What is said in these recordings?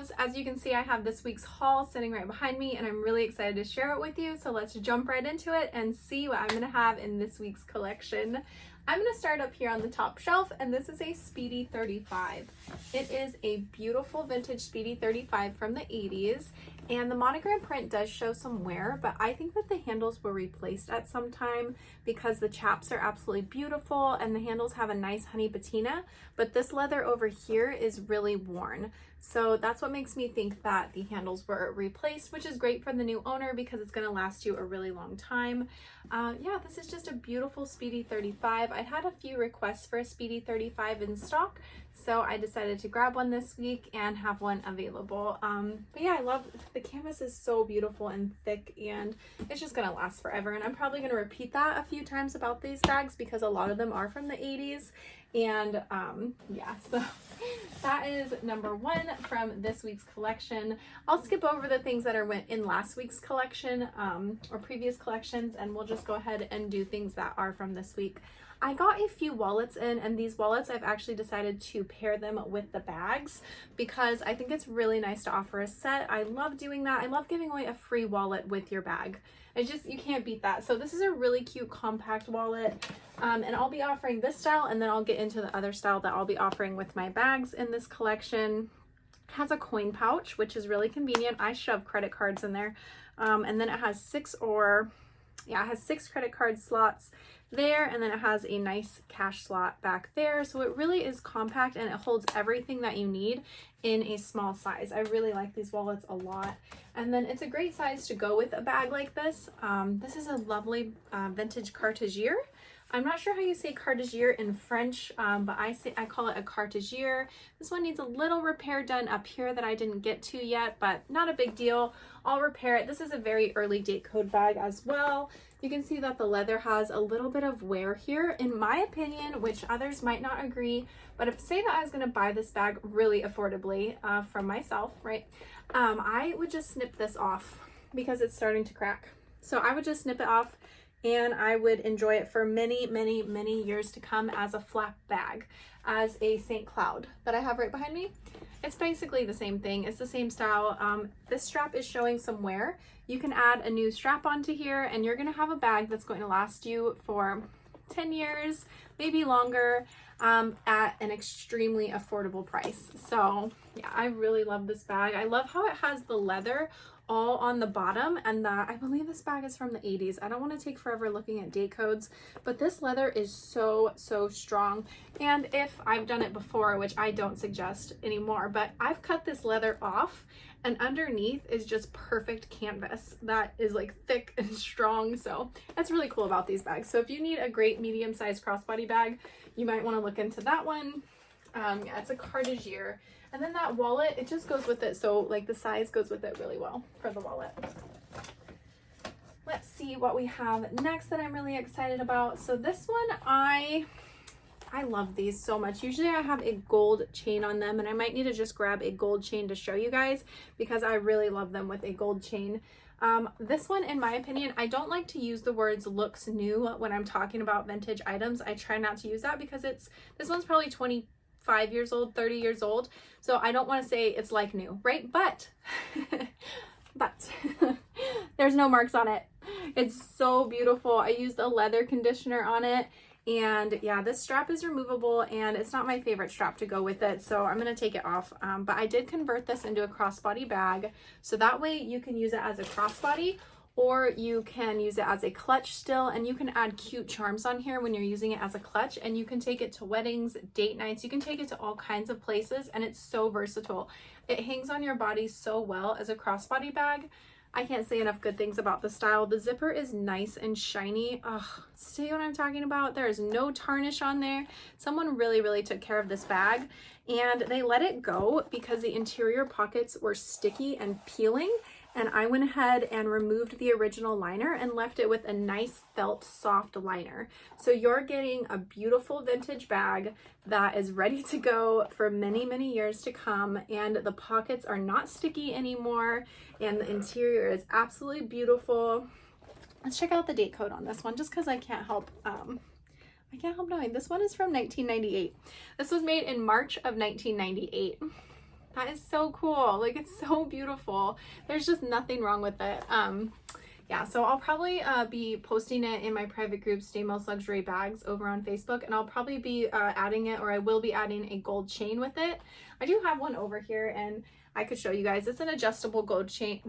loves. As you can see, I have this week's haul sitting right behind me and I'm really excited to share it with you. So let's jump right into it and see what I'm gonna have in this week's collection. I'm gonna start up here on the top shelf, and this is a Speedy 35. It is a beautiful vintage Speedy 35 from the 80s, and the monogram print does show some wear, but I think that the handles were replaced at some time because the chaps are absolutely beautiful and the handles have a nice honey patina, but this leather over here is really worn. So that's what makes me think that the handles were replaced, which is great for the new owner because it's going to last you a really long time. Yeah, this is just a beautiful Speedy 35. I had a few requests for a Speedy 35 in stock, so I decided to grab one this week and have one available. But yeah, I love the canvas is so beautiful and thick, and it's just going to last forever. And I'm probably going to repeat that a few times about these bags because a lot of them are from the 80s. And yeah, so that is number one from this week's collection. I'll skip over the things that are in last week's collection or previous collections, and we'll just go ahead and do things that are from this week. I got a few wallets in, and these wallets I've actually decided to pair them with the bags because I think it's really nice to offer a set. I love doing that. I love giving away a free wallet with your bag. It's just, you can't beat that. So this is a really cute compact wallet, and I'll be offering this style, and then I'll get into the other style that I'll be offering with my bags in this collection. It has a coin pouch, which is really convenient. I shove credit cards in there, and then it has six credit card slots there, and then it has a nice cash slot back there. So it really is compact and it holds everything that you need in a small size. I really like these wallets a lot. And then it's a great size to go with a bag like this. This is a lovely vintage Cartigier. I'm not sure how you say Cartigier in French, but I call it a Cartigier. This one needs a little repair done up here that I didn't get to yet, but not a big deal. I'll repair it. This is a very early date code bag as well. You can see that the leather has a little bit of wear here, in my opinion, which others might not agree. But if say that I was going to buy this bag really affordably from myself, right, I would just snip this off because it's starting to crack. So I would just snip it off, and I would enjoy it for many, many, many years to come as a flap bag, as a St. Cloud that I have right behind me. It's basically the same thing. It's the same style. This strap is showing some wear. You can add a new strap onto here, and you're going to have a bag that's going to last you for 10 years, maybe longer, at an extremely affordable price. So yeah, I really love this bag. I love how it has the leather all on the bottom, and I believe this bag is from the 80s. I don't want to take forever looking at date codes, but this leather is so strong. And if I've done it before, which I don't suggest anymore, but I've cut this leather off, and underneath is just perfect canvas that is like thick and strong. So that's really cool about these bags. So if you need a great medium-sized crossbody bag, you might want to look into that one. Yeah, it's a Cartigier. And then that wallet, it just goes with it. So like the size goes with it really well for the wallet. Let's see what we have next that I'm really excited about. So this one, I love these so much. Usually I have a gold chain on them, and I might need to just grab a gold chain to show you guys because I really love them with a gold chain. This one, in my opinion, I don't like to use the words looks new when I'm talking about vintage items. I try not to use that because this one's probably 25 years old, 30 years old. So I don't want to say it's like new, right? But there's no marks on it. It's so beautiful. I used a leather conditioner on it. And yeah, this strap is removable, and it's not my favorite strap to go with it, so I'm going to take it off. But I did convert this into a crossbody bag, so that way you can use it as a crossbody, or you can use it as a clutch still, and you can add cute charms on here when you're using it as a clutch, and you can take it to weddings, date nights, you can take it to all kinds of places, and it's so versatile. It hangs on your body so well as a crossbody bag. I can't say enough good things about the style. The zipper is nice and shiny. Oh, see what I'm talking about? There is no tarnish on there. Someone really took care of this bag, and they let it go because the interior pockets were sticky and peeling, and I went ahead and removed the original liner and left it with a nice felt soft liner. So you're getting a beautiful vintage bag that is ready to go for many years to come, and the pockets are not sticky anymore, and the interior is absolutely beautiful. Let's check out the date code on this one, just because I can't help knowing. This one is from 1998. This was made in March of 1998. That is so cool. Like, it's so beautiful. There's just nothing wrong with it. Yeah, so I'll probably be posting it in my private group, Stay Most Luxury Bags, over on Facebook, and I'll probably be adding it, or I will be adding a gold chain with it. I do have one over here, and I could show you guys. It's an adjustable gold chain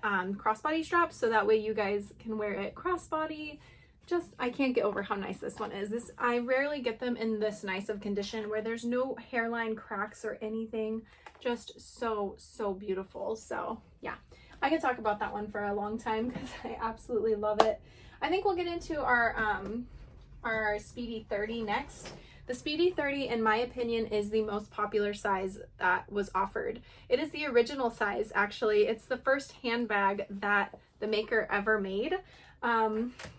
crossbody strap, so that way you guys can wear it crossbody. Just, I can't get over how nice this one is. I rarely get them in this nice of condition where there's no hairline cracks or anything. Just so, so beautiful. So yeah, I could talk about that one for a long time because I absolutely love it. I think we'll get into our Speedy 30 next. The Speedy 30, in my opinion, is the most popular size that was offered. It is the original size, actually. It's the first handbag that the maker ever made.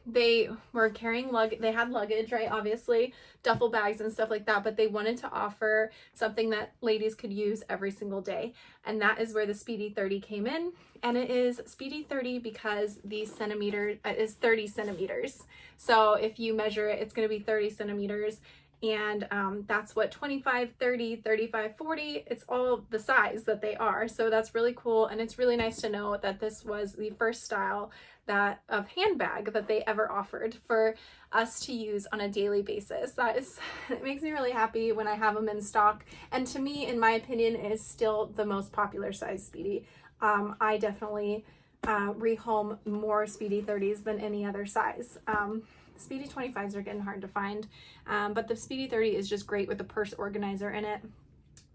They were carrying they had luggage, right? Obviously, duffel bags and stuff like that, but they wanted to offer something that ladies could use every single day. And that is where the Speedy 30 came in. And it is Speedy 30 because the centimeter is 30 centimeters. So if you measure it, it's going to be 30 centimeters. And that's what 25, 30, 35, 40, it's all the size that they are. So that's really cool. And it's really nice to know that this was the first style of handbag that they ever offered for us to use on a daily basis. It makes me really happy when I have them in stock. And to me, in my opinion, it is still the most popular size Speedy. I definitely rehome more Speedy 30s than any other size. Speedy 25s are getting hard to find, but the Speedy 30 is just great with the purse organizer in it.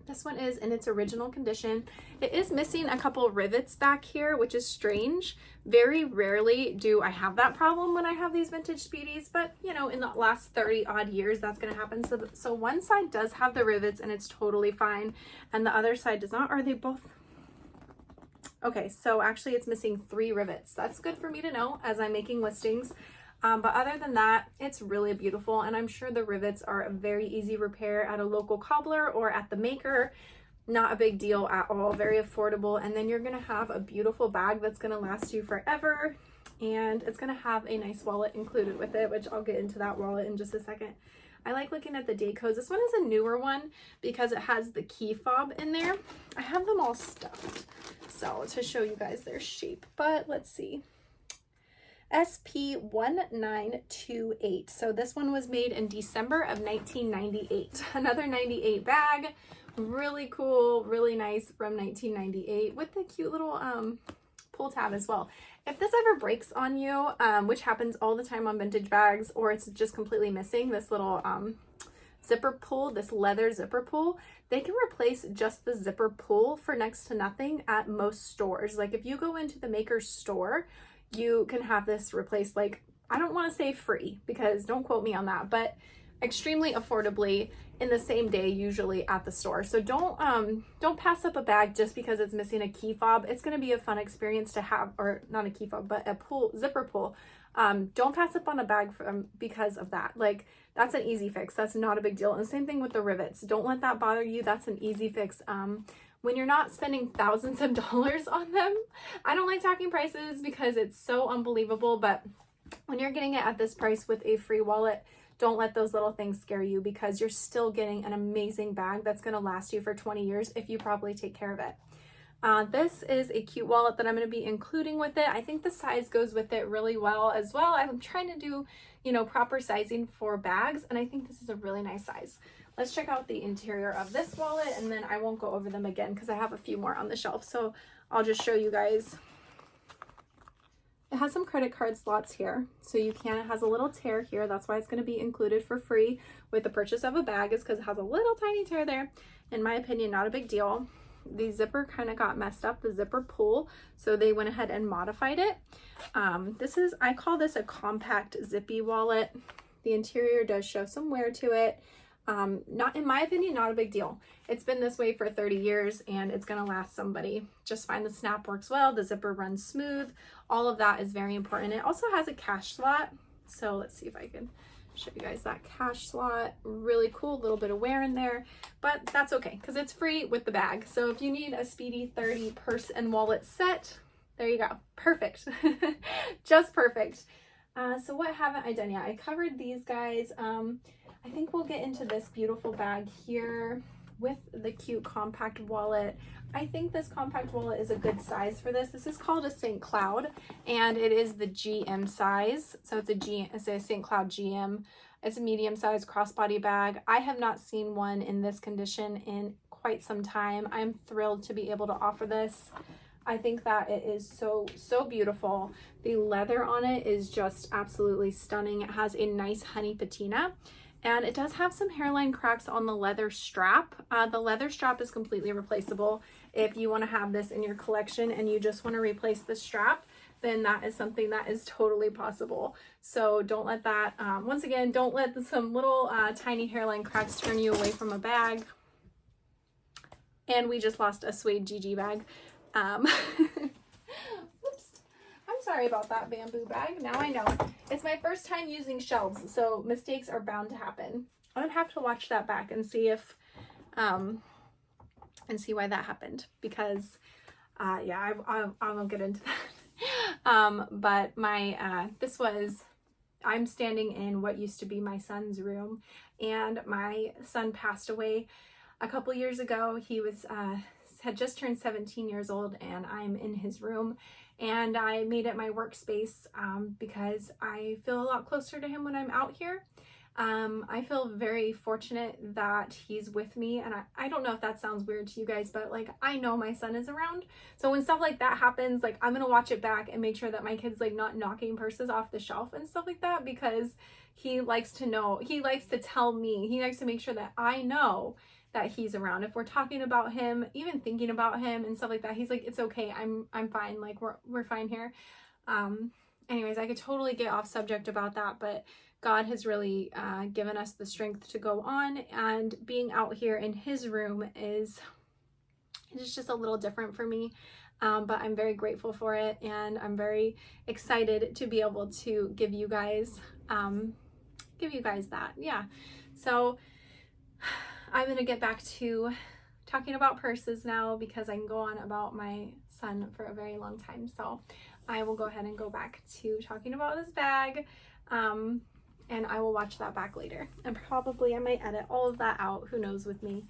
This one is in its original condition. It is missing a couple rivets back here, which is strange. Very rarely do I have that problem when I have these vintage Speedies, but you know, in the last 30 odd years, that's going to happen. So one side does have the rivets and it's totally fine, and the other side does not. Are they both? Okay, so actually it's missing 3 rivets. That's good for me to know as I'm making listings. But other than that, it's really beautiful, and I'm sure the rivets are a very easy repair at a local cobbler or at the maker. Not a big deal at all, very affordable, and then you're going to have a beautiful bag that's going to last you forever, and it's going to have a nice wallet included with it, which I'll get into that wallet in just a second. I like looking at the day codes. This one is a newer one because it has the key fob in there. I have them all stuffed, so to show you guys their shape, but let's see. SP1928. So this one was made in December of 1998. Another 98 bag. Really cool, really nice from 1998 with the cute little pull tab as well. If this ever breaks on you, which happens all the time on vintage bags, or it's just completely missing, this little zipper pull, this leather zipper pull, they can replace just the zipper pull for next to nothing at most stores. Like if you go into the maker's store, you can have this replaced, like, I don't want to say free because don't quote me on that, but extremely affordably in the same day, usually at the store. So don't pass up a bag just because it's missing a key fob. It's going to be a fun experience to have, or not a key fob, but a zipper pull. Don't pass up on a bag because of that. Like, that's an easy fix. That's not a big deal. And the same thing with the rivets. Don't let that bother you. That's an easy fix. When you're not spending thousands of dollars on them. I don't like talking prices because it's so unbelievable, but when you're getting it at this price with a free wallet, don't let those little things scare you because you're still getting an amazing bag that's going to last you for 20 years if you properly take care of it. This is a cute wallet that I'm going to be including with it. I think the size goes with it really well as well. I'm trying to do, you know, proper sizing for bags, and I think this is a really nice size. Let's check out the interior of this wallet, and then I won't go over them again because I have a few more on the shelf. So I'll just show you guys. It has some credit card slots here. So you can, it has a little tear here. That's why it's going to be included for free with the purchase of a bag, is because it has a little tiny tear there. In my opinion, not a big deal. The zipper kind of got messed up, the zipper pull, so they went ahead and modified it. I call this a compact zippy wallet. The interior does show some wear to it. Not, in my opinion, not a big deal. It's been this way for 30 years and it's going to last somebody just fine. The snap works well. The zipper runs smooth. All of that is very important. It also has a cash slot. So let's see if I can show you guys that cash slot. Really cool. A little bit of wear in there, but that's okay because it's free with the bag. So if you need a Speedy 30 purse and wallet set, there you go. Perfect. Just perfect. So what haven't I done yet? I covered these guys. I think we'll get into this beautiful bag here. with the cute compact wallet. I think this compact wallet is a good size for this. This is called a St. Cloud, and it is the GM size. So it's a St. Cloud GM. It's a medium-sized crossbody bag. I have not seen one in this condition in quite some time. I'm thrilled to be able to offer this. I think that it is so beautiful. The leather on it is just absolutely stunning. It has a nice honey patina, and it does have some hairline cracks on the leather strap. The leather strap is completely replaceable. If you want to have this in your collection and you just want to replace the strap, then that is something that is totally possible. So don't let that, once again, don't let some little tiny hairline cracks turn you away from a bag. And we just lost a suede GG bag. Whoops. I'm sorry about that bamboo bag. Now I know. It's my first time using shelves, so mistakes are bound to happen. I'm gonna have to watch that back and see if, and see why that happened, because, yeah, I won't get into that. But my, I'm standing in what used to be my son's room, and my son passed away a couple years ago. He was, had just turned 17 years old, and I'm in his room, and I made it my workspace because I feel a lot closer to him when I'm out here. I feel very fortunate that he's with me, and I don't know if that sounds weird to you guys, but like, I know my son is around. So when stuff like that happens, like, I'm gonna watch it back and make sure that my kid's like not knocking purses off the shelf and stuff like that, because he likes to know, he likes to tell me, he likes to make sure that I know that he's around. If we're talking about him, even thinking about him and stuff like that, he's like, it's okay, I'm fine, like we're fine here. Anyways, I could totally get off subject about that, but God has really given us the strength to go on, and being out here in his room is just a little different for me. But I'm very grateful for it, and I'm very excited to be able to give you guys that. Yeah. So I'm gonna get back to talking about purses now, because I can go on about my son for a very long time. So I will go ahead and go back to talking about this bag, and I will watch that back later, and probably I might edit all of that out, who knows, with me.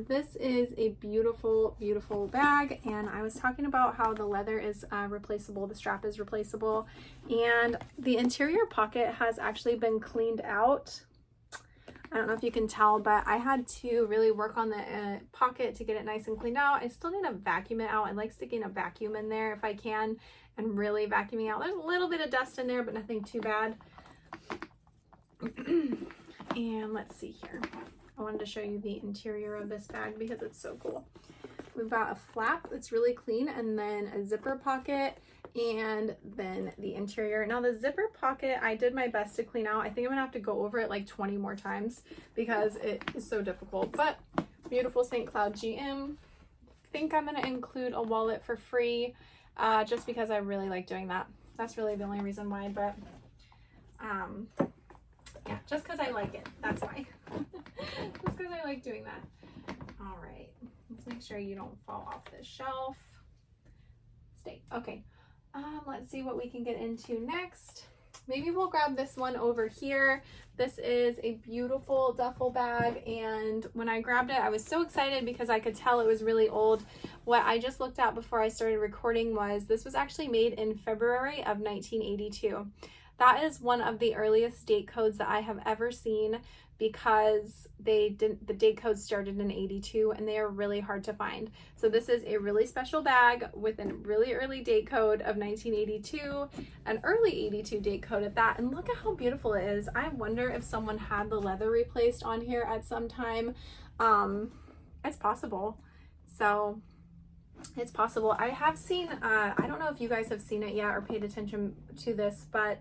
This is a beautiful bag, and I was talking about how the leather is replaceable, the strap is replaceable, and the interior pocket has actually been cleaned out. I don't know if you can tell, but I had to really work on the pocket to get it nice and cleaned out. I still need to vacuum it out. I like sticking a vacuum in there if I can, and really vacuuming out. There's a little bit of dust in there, but nothing too bad. And let's see here. I wanted to show you the interior of this bag because it's so cool. We've got a flap that's really clean, and then a zipper pocket, and then the interior. Now the zipper pocket, I did my best to clean out. I think I'm gonna have to go over it like 20 more times because it is so difficult, but beautiful St. Cloud GM. I think I'm gonna include a wallet for free, just because I really like doing that. That's really the only reason why, but yeah, just because I like it, that's why. Just because I like doing that. All right, let's make sure you don't fall off the shelf. Stay. Okay. Let's see what we can get into next. Maybe we'll grab this one over here. This is a beautiful duffel bag, and when I grabbed it, I was so excited because I could tell it was really old. What I just looked at before I started recording was this was actually made in February of 1982. That is one of the earliest date codes that I have ever seen, because the date code started in 82, and they are really hard to find. So this is a really special bag with a really early date code of 1982, an early 82 date code at that. And look at how beautiful it is. I wonder if someone had the leather replaced on here at some time. It's possible. So it's possible. I have seen, I don't know if you guys have seen it yet or paid attention to this, but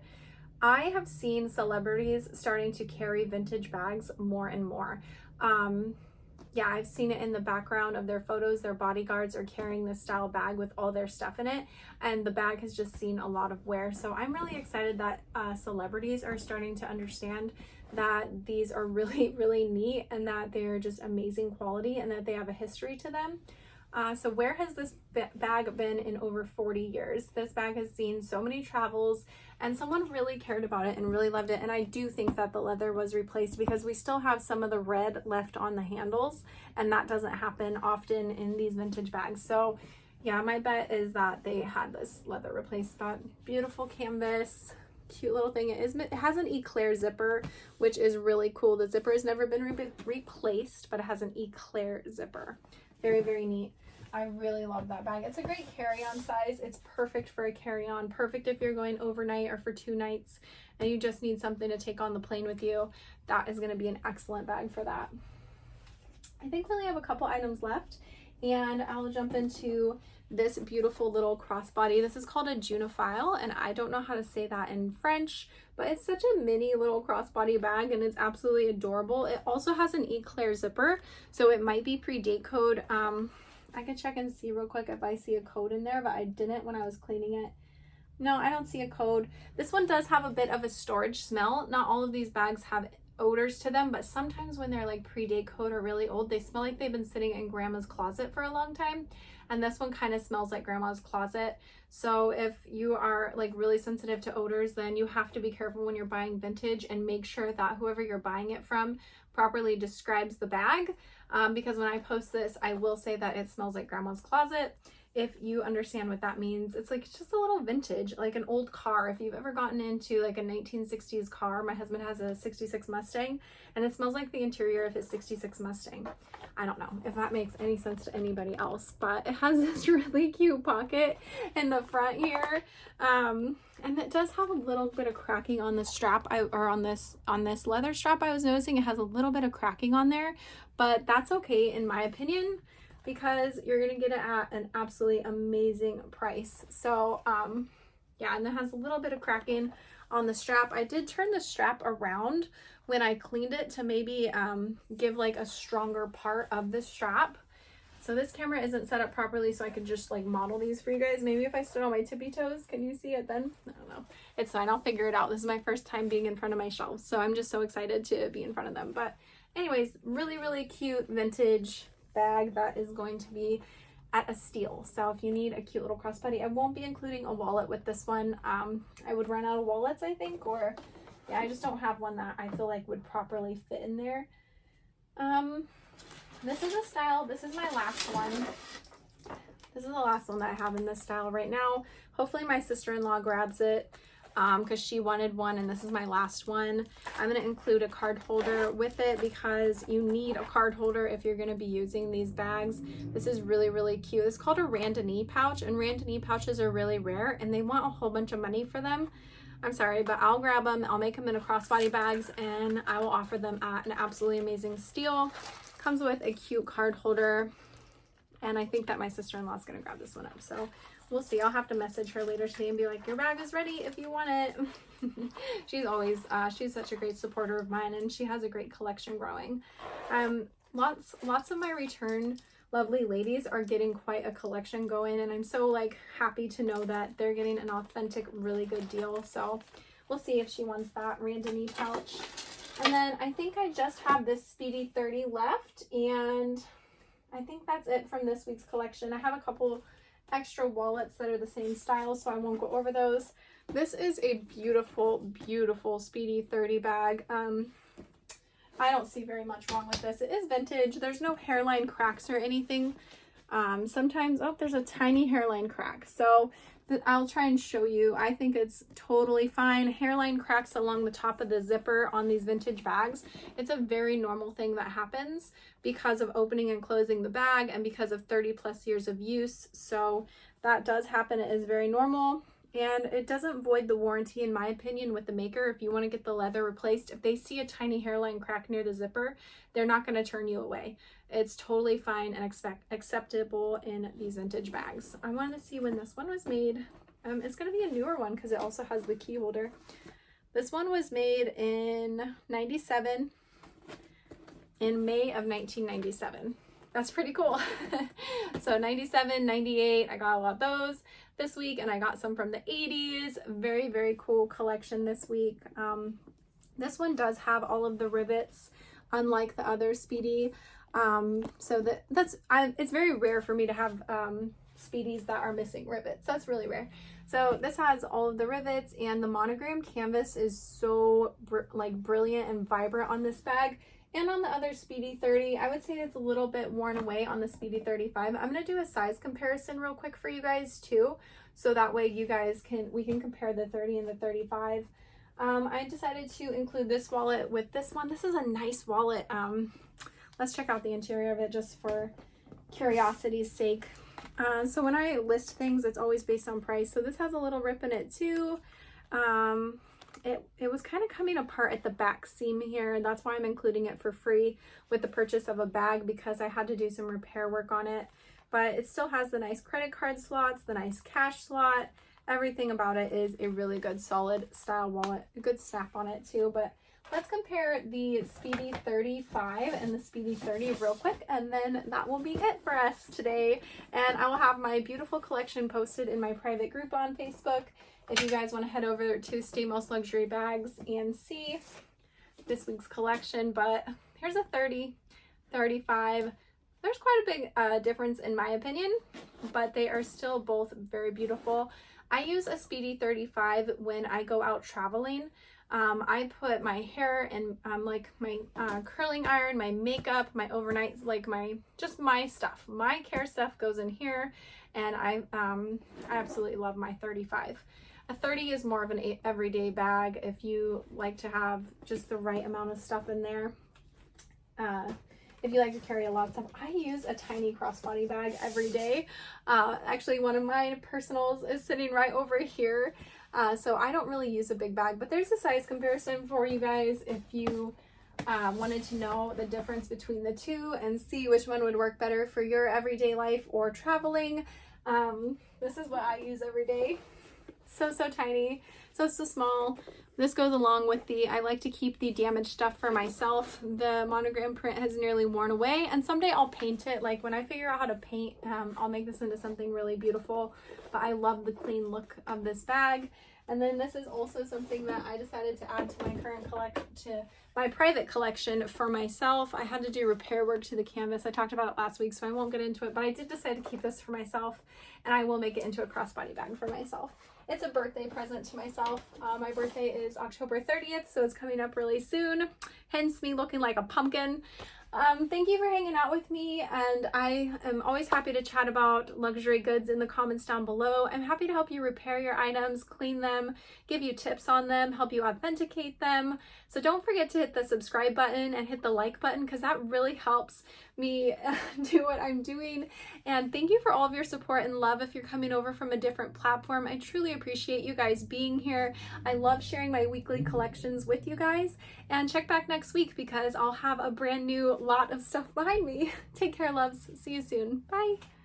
I have seen celebrities starting to carry vintage bags more and more. Yeah, I've seen it in the background of their photos. Their bodyguards are carrying this style bag with all their stuff in it, and the bag has just seen a lot of wear. So I'm really excited that celebrities are starting to understand that these are really neat, and that they're just amazing quality, and that they have a history to them. So where has this bag been in over 40 years? This bag has seen so many travels, and someone really cared about it and really loved it. And I do think that the leather was replaced because we still have some of the red left on the handles, and that doesn't happen often in these vintage bags. So yeah, my bet is that they had this leather replaced. But beautiful canvas, cute little thing. It has an eclair zipper, which is really cool. The zipper has never been replaced, but it has an eclair zipper. Very, very neat. I really love that bag. It's a great carry-on size. It's perfect for a carry-on, perfect if you're going overnight or for 2 nights and you just need something to take on the plane with you. That is going to be an excellent bag for that. I think we only have a couple items left, and I'll jump into this beautiful little crossbody. This is called a Junophile, and I don't know how to say that in French, but it's such a mini little crossbody bag and it's absolutely adorable. It also has an eclair zipper, so it might be pre-date code. I can check and see real quick if I see a code in there, but I didn't when I was cleaning it. No, I don't see a code. This one does have a bit of a storage smell. Not all of these bags have odors to them, but sometimes when they're like pre-date code or really old, they smell like they've been sitting in grandma's closet for a long time. And this one kind of smells like grandma's closet. So if you are like really sensitive to odors, then you have to be careful when you're buying vintage and make sure that whoever you're buying it from properly describes the bag. Because when I post this, I will say that it smells like grandma's closet. If you understand what that means, it's like just a little vintage, like an old car. If you've ever gotten into like a 1960s car, my husband has a 66 Mustang and it smells like the interior of his 66 Mustang. I don't know if that makes any sense to anybody else, but it has this really cute pocket in the front here. And it does have a little bit of cracking on the strap, or on this leather strap. I was noticing it has a little bit of cracking on there, but that's okay in my opinion, because you're gonna get it at an absolutely amazing price. So yeah, and it has a little bit of cracking on the strap. I did turn the strap around when I cleaned it to maybe give like a stronger part of the strap. So this camera isn't set up properly, so I could just like model these for you guys. Maybe if I stood on my tippy toes, can you see it then? I don't know. It's fine, I'll figure it out. This is my first time being in front of my shelves, so I'm just so excited to be in front of them. But anyways, really, really cute vintage bag that is going to be at a steal. So if you need a cute little crossbody, I won't be including a wallet with this one. I would run out of wallets, I think, or yeah, I just don't have one that I feel like would properly fit in there. This is a style. This is my last one. This is the last one that I have in this style right now. Hopefully my sister-in-law grabs it because she wanted one, and this is my last one. I'm going to include a card holder with it because you need a card holder if you're going to be using these bags. This is really, really cute. It's called a Randon pouch, and Randon pouches are really rare and they want a whole bunch of money for them. I'm sorry, but I'll grab them. I'll make them into crossbody bags and I will offer them at an absolutely amazing steal. Comes with a cute card holder, and I think that my sister-in-law is going to grab this one up. So we'll see. I'll have to message her later today and be like, your bag is ready if you want it. She's always, she's such a great supporter of mine, and she has a great collection growing. Lots of my return lovely ladies are getting quite a collection going, and I'm so like happy to know that they're getting an authentic, really good deal. So we'll see if she wants that Randon pouch. And then I think I just have this Speedy 30 left, and I think that's it from this week's collection. I have a couple extra wallets that are the same style, so I won't go over those. This is a beautiful, beautiful Speedy 30 bag. I don't see very much wrong with this. It is vintage. There's no hairline cracks or anything. Sometimes, oh, there's a tiny hairline crack. So I'll try and show you. I think it's totally fine. Hairline cracks along the top of the zipper on these vintage bags. It's a very normal thing that happens because of opening and closing the bag and because of 30+ years of use. So that does happen. It is very normal. And it doesn't void the warranty, in my opinion, with the maker. If you want to get the leather replaced, if they see a tiny hairline crack near the zipper, they're not going to turn you away. It's totally fine and acceptable in these vintage bags. I want to see when this one was made. It's going to be a newer one because it also has the key holder. This one was made in 97, in May of 1997. That's pretty cool. So 97, 98, I got a lot of those this week, and I got some from the 80s. Very, very cool collection this week. This one does have all of the rivets, unlike the other Speedy. So it's very rare for me to have Speedies that are missing rivets. That's really rare. So this has all of the rivets, and the monogram canvas is so brilliant and vibrant on this bag. And on the other Speedy 30, I would say it's a little bit worn away on the Speedy 35. I'm going to do a size comparison real quick for you guys too, so that way we can compare the 30 and the 35. I decided to include this wallet with this one. This is a nice wallet. Let's check out the interior of it just for curiosity's sake. So when I list things, it's always based on price. So this has a little rip in it too. It was kind of coming apart at the back seam here, and that's why I'm including it for free with the purchase of a bag, because I had to do some repair work on it. But it still has the nice credit card slots, the nice cash slot. Everything about it is a really good solid style wallet. A good snap on it too. But let's compare the Speedy 35 and the Speedy 30 real quick, and then that will be it for us today. And I will have my beautiful collection posted in my private group on Facebook if you guys want to head over to Stay Most Luxury Bags and see this week's collection. But here's a 30, 35. There's quite a big difference in my opinion, but they are still both very beautiful. I use a Speedy 35 when I go out traveling. I put my hair and like my curling iron, my makeup, my overnights, like just my stuff. My care stuff goes in here, and I absolutely love my 35. A 30 is more of an everyday bag if you like to have just the right amount of stuff in there. If you like to carry a lot of stuff. I use a tiny crossbody bag every day. Actually, one of my personals is sitting right over here. So I don't really use a big bag, but there's a size comparison for you guys if you wanted to know the difference between the two and see which one would work better for your everyday life or traveling. This is what I use every day. So tiny, so small. This goes along with I like to keep the damaged stuff for myself. The monogram print has nearly worn away, and someday I'll paint it. Like when I figure out how to paint, I'll make this into something really beautiful. But I love the clean look of this bag. And then this is also something that I decided to add to my my private collection for myself. I had to do repair work to the canvas. I talked about it last week, so I won't get into it, but I did decide to keep this for myself, and I will make it into a crossbody bag for myself. It's a birthday present to myself. My birthday is October 30th, so it's coming up really soon, hence me looking like a pumpkin. Thank you for hanging out with me, and I am always happy to chat about luxury goods in the comments down below. I'm happy to help you repair your items, clean them, give you tips on them, help you authenticate them. So don't forget to hit the subscribe button and hit the like button, because that really helps me do what I'm doing. And thank you for all of your support and love if you're coming over from a different platform. I truly appreciate you guys being here. I love sharing my weekly collections with you guys, and check back next week because I'll have a brand new lot of stuff behind me. Take care, loves. See you soon. Bye.